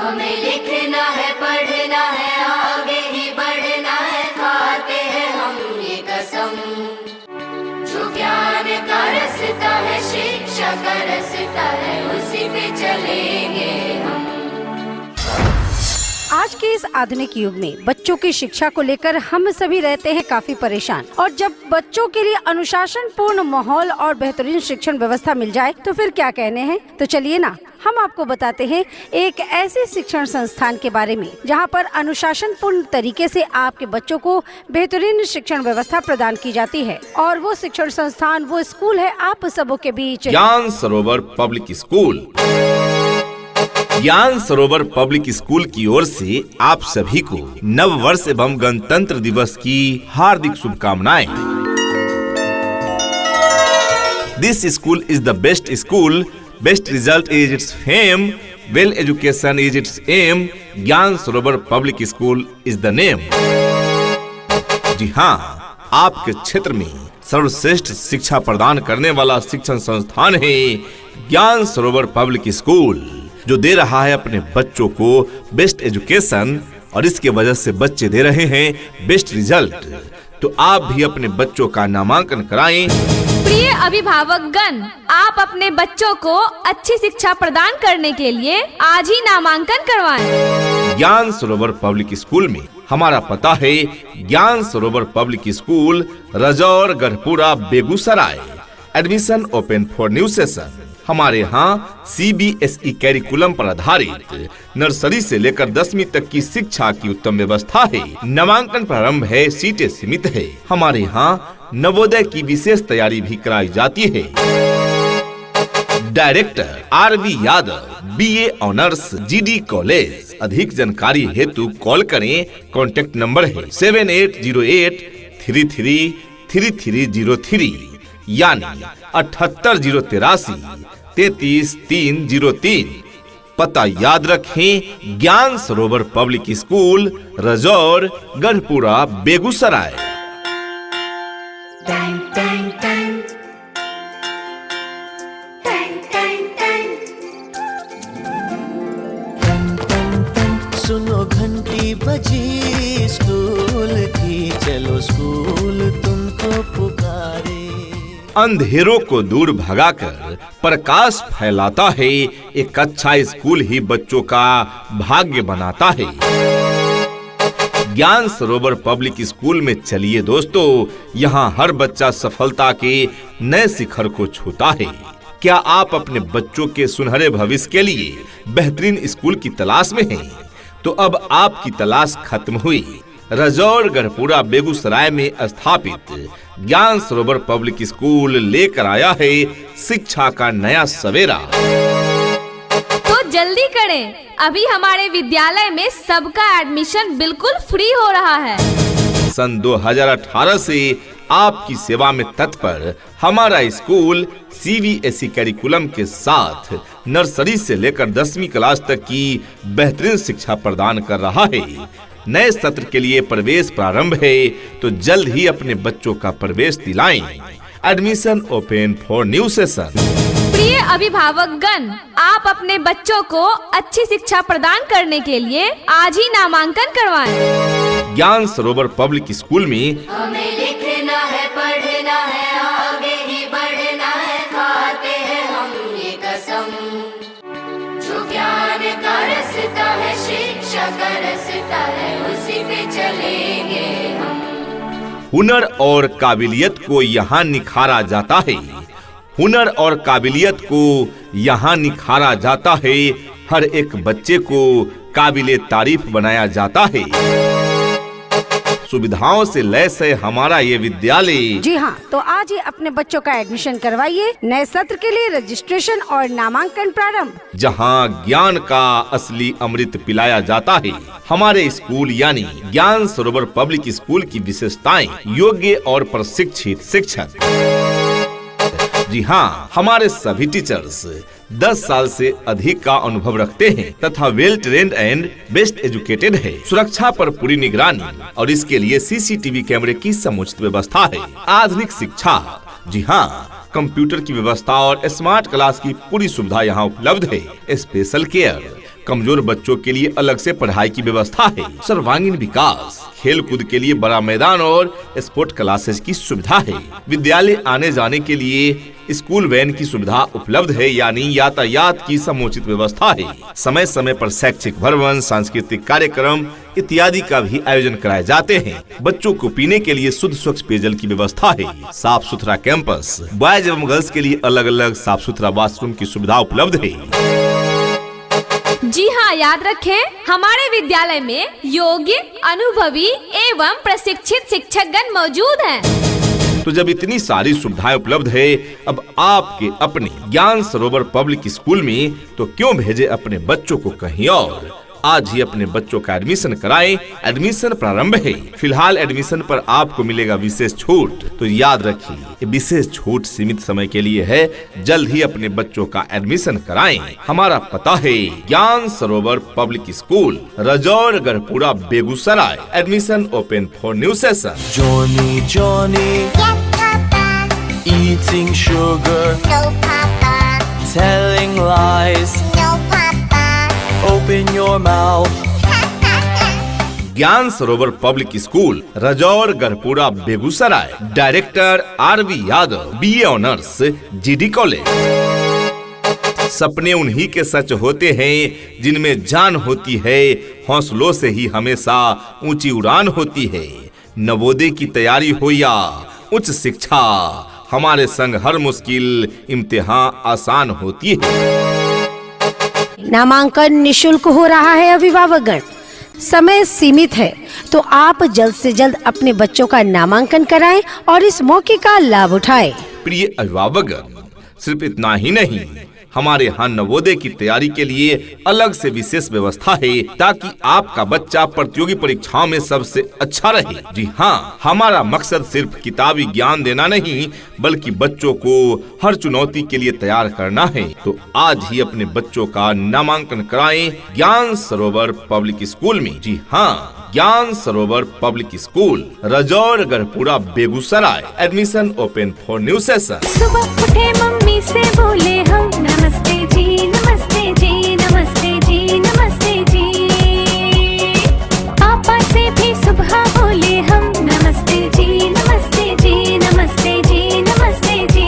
हमें लिखना है, पढ़ना है, आगे ही बढ़ना है, खाते हैं हम ये कसम। जो ज्ञान का रास्ता है, शिक्षा का रास्ता है, उसी पे चलेंगे हम। आज के इस आधुनिक युग में बच्चों की शिक्षा को लेकर हम सभी रहते हैं काफी परेशान, और जब बच्चों के लिए अनुशासन पूर्ण माहौल और बेहतरीन शिक्षण व्यवस्था मिल जाए तो फिर क्या कहने हैं। तो चलिए ना, हम आपको बताते हैं एक ऐसे शिक्षण संस्थान के बारे में जहां पर अनुशासन पूर्ण तरीके से आपके बच्चों को बेहतरीन शिक्षण व्यवस्था प्रदान की जाती है। और वो शिक्षण संस्थान, वो स्कूल है आप सबों के बीच ज्ञान सरोवर पब्लिक स्कूल। ज्ञान सरोवर पब्लिक स्कूल की ओर से आप सभी को नव वर्ष एवं गणतंत्र दिवस की हार्दिक शुभकामनाएं। This school is the best school, best result is its fame, well education is its aim, Gyan Sarovar public school is the name. जी हाँ, आपके क्षेत्र में सर्वश्रेष्ठ शिक्षा प्रदान करने वाला शिक्षण संस्थान है ज्ञान सरोवर पब्लिक स्कूल, जो दे रहा है अपने बच्चों को बेस्ट एजुकेशन, और इसके वजह से बच्चे दे रहे हैं बेस्ट रिजल्ट। तो आप भी अपने बच्चों का नामांकन कराएं। प्रिय अभिभावकगण, आप अपने बच्चों को अच्छी शिक्षा प्रदान करने के लिए आज ही नामांकन करवाएं। ज्ञान सरोवर पब्लिक स्कूल में हमारा पता है ज्ञान Sarovar public school, Rajaur, Garhpura, Begusarai. Admission open for new session. हमारे यहाँ CBSE कैरिकुलम पर आधारित नर्सरी से लेकर 10वीं तक की शिक्षा की उत्तम व्यवस्था है। नामांकन प्रारंभ है, सीटें सीमित है। हमारे यहाँ नवोदय की विशेष तैयारी भी कराई जाती है। Director RV Yadav, BA honours, GD college. अधिक जानकारी हेतु कॉल करें। कॉन्टेक्ट नंबर है 7808333303 यानी 78083 33303। पता याद रखें, ज्ञान सरोवर पब्लिक स्कूल, रजौर, गढ़पुरा, बेगूसराय। सुनो घंटी बजी स्कूल की, चलो स्कूल तुमको पुकारे। अंधेरों को दूर भगाकर प्रकाश फैलाता है, एक अच्छा स्कूल ही बच्चों का भाग्य बनाता है। ज्ञान सरोवर पब्लिक स्कूल में चलिए दोस्तों, यहाँ हर बच्चा सफलता के नए शिखर को छूता है। क्या आप अपने बच्चों के सुनहरे भविष्य के लिए बेहतरीन स्कूल की तलाश में हैं? तो अब आपकी तलाश खत्म हुई। रजौर, गढ़पुरा, बेगूसराय में स्थापित ज्ञान सरोवर पब्लिक स्कूल लेकर आया है शिक्षा का नया सवेरा। तो जल्दी करें, अभी हमारे विद्यालय में सबका एडमिशन बिल्कुल फ्री हो रहा है। सन 2018 से आपकी सेवा में तत्पर हमारा स्कूल CBSE कैरिकुलम के साथ नर्सरी से लेकर 10वीं क्लास तक की बेहतरीन शिक्षा प्रदान कर रहा है। नए सत्र के लिए प्रवेश प्रारंभ है, तो जल्द ही अपने बच्चों का प्रवेश दिलाएं। Admission open for new session. प्रिय अभिभावकगण, आप अपने बच्चों को अच्छी शिक्षा प्रदान करने के लिए आज ही नामांकन करवाएं। ज्ञान सरोवर पब्लिक स्कूल में हमें लिखना है, पढ़ना है, आगे ही बढ़ना है, खाते हैं हम ये कसम। जो ज्ञान का रास्ता है, शिक्षा का रास्ता है, उसी पे चलेंगे हम। हुनर और काबिलियत को यहाँ निखारा जाता है। हुनर और काबिलियत को यहाँ निखारा जाता है। हर एक बच्चे को काबिले तारीफ बनाया जाता है। सुविधाओं से लैस है हमारा ये विद्यालय। जी हाँ, तो आज ही अपने बच्चों का एडमिशन करवाइए। नए सत्र के लिए रजिस्ट्रेशन और नामांकन प्रारंभ। जहाँ ज्ञान का असली अमृत पिलाया जाता है। हमारे स्कूल यानी ज्ञान सरोवर पब्लिक स्कूल की विशेषताएं, योग्य और प्रशिक्षित शिक्षक। जी हाँ, हमारे सभी टीचर्स 10 साल से अधिक का अनुभव रखते हैं तथा well trained and best educated है। सुरक्षा पर पूरी निगरानी और इसके लिए CCTV कैमरे की समुचित व्यवस्था है। आधुनिक शिक्षा, जी हाँ, कंप्यूटर की व्यवस्था और स्मार्ट क्लास की पूरी सुविधा यहाँ उपलब्ध है। स्पेशल केयर, कमजोर बच्चों के लिए अलग से पढ़ाई की व्यवस्था है। सर्वांगीण विकास, खेल कूद के लिए बड़ा मैदान और स्पोर्ट क्लासेस की सुविधा है। विद्यालय आने जाने के लिए स्कूल वैन की सुविधा उपलब्ध है, यानी यातायात की समुचित व्यवस्था है। समय समय पर शैक्षिक भ्रमण, सांस्कृतिक कार्यक्रम इत्यादि का भी आयोजन कराए जाते हैं। बच्चों को पीने के लिए शुद्ध स्वच्छ पेयजल की व्यवस्था है। साफ सुथरा कैंपस, बॉयज एवं गर्ल्स के लिए अलग अलग साफ सुथरा वॉशरूम की सुविधा उपलब्ध है। जी हाँ, याद रखें, हमारे विद्यालय में योग्य, अनुभवी एवं प्रशिक्षित शिक्षकगण मौजूद हैं। तो जब इतनी सारी सुविधाएं उपलब्ध है अब आपके अपने ज्ञान सरोवर पब्लिक स्कूल में, तो क्यों भेजे अपने बच्चों को कहीं और। आज ही अपने बच्चों का एडमिशन कराएं। एडमिशन प्रारंभ है। फिलहाल एडमिशन पर आपको मिलेगा विशेष छूट। तो याद रखिए, ये विशेष छूट सीमित समय के लिए है। जल्द ही अपने बच्चों का एडमिशन कराएं। हमारा पता है ज्ञान Sarovar public school, Rajaur Garhpura, Begusarai. Admission open for new session. Johnny, Johnny, Yes, Papa. eating sugar, No, Papa. telling lies. No, Papa. Open your mouth. ज्ञान Sarovar public school, Rajaur Garhpura, Begusarai. Director RV Yadav, BA honours, GD college. सपने उन्हीं के सच होते हैं जिनमें जान होती है। हौसलों से ही हमेशा ऊंची उड़ान होती है। नवोदय की तैयारी हो या उच्च शिक्षा, हमारे संग हर मुश्किल इम्तिहान आसान होती है। नामांकन निशुल्क हो रहा है अभिभावकगण। समय सीमित है, तो आप जल्द से जल्द अपने बच्चों का नामांकन कराएं और इस मौके का लाभ उठाएं। प्रिय अभिभावकगण, सिर्फ इतना ही नहीं, हमारे यहाँ नवोदय की तैयारी के लिए अलग से विशेष व्यवस्था है, ताकि आपका बच्चा प्रतियोगी परीक्षाओं में सबसे अच्छा रहे। जी हाँ, हमारा मकसद सिर्फ किताबी ज्ञान देना नहीं, बल्कि बच्चों को हर चुनौती के लिए तैयार करना है। तो आज ही अपने बच्चों का नामांकन कराएं ज्ञान सरोवर पब्लिक स्कूल में। जी हाँ, ज्ञान Sarovar public school, Rajaur Garhpura, Begusarai. Admission open for new session. सुबह उठे मम्मी से बोले हम नमस्ते जी, नमस्ते जी, नमस्ते जी, नमस्ते जी। पापा से भी सुबह बोले हम नमस्ते जी, नमस्ते जी, नमस्ते जी, नमस्ते जी।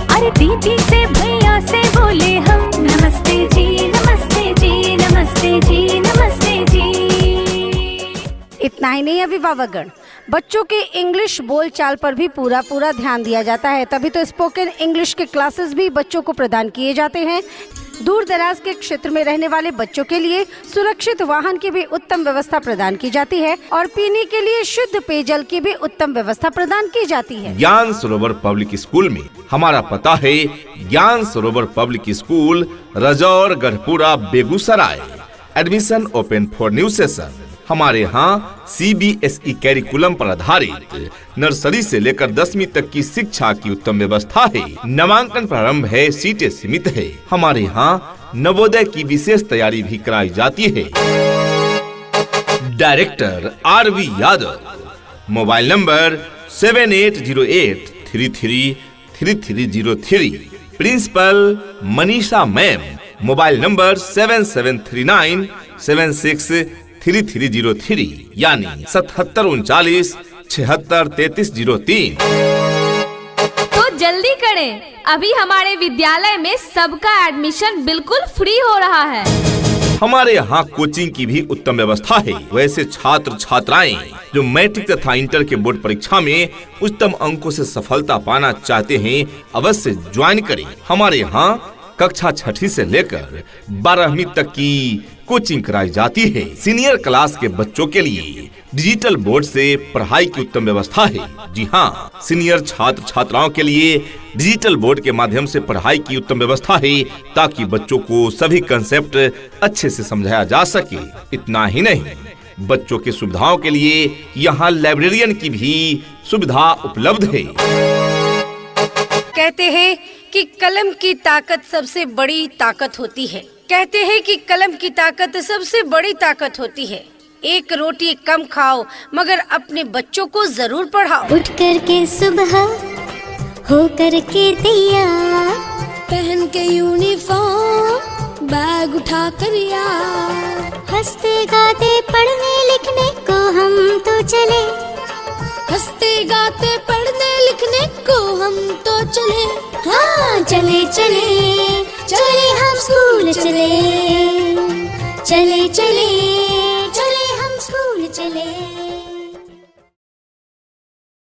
अरे दीदी से, भैया से बोले हम नमस्ते जी, नमस्ते जी, नमस्ते जी, नमस्ते जी। इतना ही नहीं अभिभावकगण, बच्चों के इंग्लिश बोलचाल पर भी पूरा ध्यान दिया जाता है। तभी तो स्पोकन इंग्लिश के क्लासेस भी बच्चों को प्रदान किए जाते हैं। दूर दराज के क्षेत्र में रहने वाले बच्चों के लिए सुरक्षित वाहन की भी उत्तम व्यवस्था प्रदान की जाती है और पीने के लिए शुद्ध पेयजल की भी उत्तम व्यवस्था प्रदान की जाती है। ज्ञान सरोवर पब्लिक स्कूल में हमारा पता है ज्ञान Sarovar public school, Rajaur Garhpura, Begusarai. Admission open for new session. हमारे यहाँ CBSE कैरिकुलम पर आधारित नर्सरी से लेकर 10वीं तक की शिक्षा की उत्तम व्यवस्था है। नामांकन प्रारंभ है, सीटें सीमित है। हमारे यहाँ नवोदय की विशेष तैयारी भी कराई जाती है। Director RV Yadav, mobile number 7808333303। Principal Manisha ma'am, mobile number 7739763303, यानी 7739763303। तो जल्दी करें, अभी हमारे विद्यालय में सबका एडमिशन बिल्कुल फ्री हो रहा है। हमारे यहाँ कोचिंग की भी उत्तम व्यवस्था है। वैसे छात्र छात्राएं जो मैट्रिक तथा इंटर के बोर्ड परीक्षा में उच्चतम अंकों से सफलता पाना चाहते हैं, अवश्य ज्वाइन करें। हमारे यहाँ कक्षा 6ठी से लेकर 12वीं तक की कोचिंग कराई जाती है। सीनियर क्लास के बच्चों के लिए डिजिटल बोर्ड से पढ़ाई की उत्तम व्यवस्था है। जी हाँ, सीनियर छात्र छात्राओं के लिए डिजिटल बोर्ड के माध्यम से पढ़ाई की उत्तम व्यवस्था है, ताकि बच्चों को सभी कंसेप्ट अच्छे से समझाया जा सके। इतना ही नहीं, बच्चों की सुविधाओं के लिए यहाँ लाइब्रेरियन की भी सुविधा उपलब्ध है। कहते हैं कि कलम की ताकत सबसे बड़ी ताकत होती है। कहते हैं कि कलम की ताकत सबसे बड़ी ताकत होती है। एक रोटी कम खाओ, मगर अपने बच्चों को जरूर पढ़ाओ। उठ करके सुबह हो करके तैयार, पहन के यूनिफॉर्म बैग उठा कर यार। हंसते गाते पढ़ने लिखने को हम तो चले, हंसते गाते पढ़ने लिखने को हम तो चले। हाँ चले चले चले हम स्कूल चले, चले चले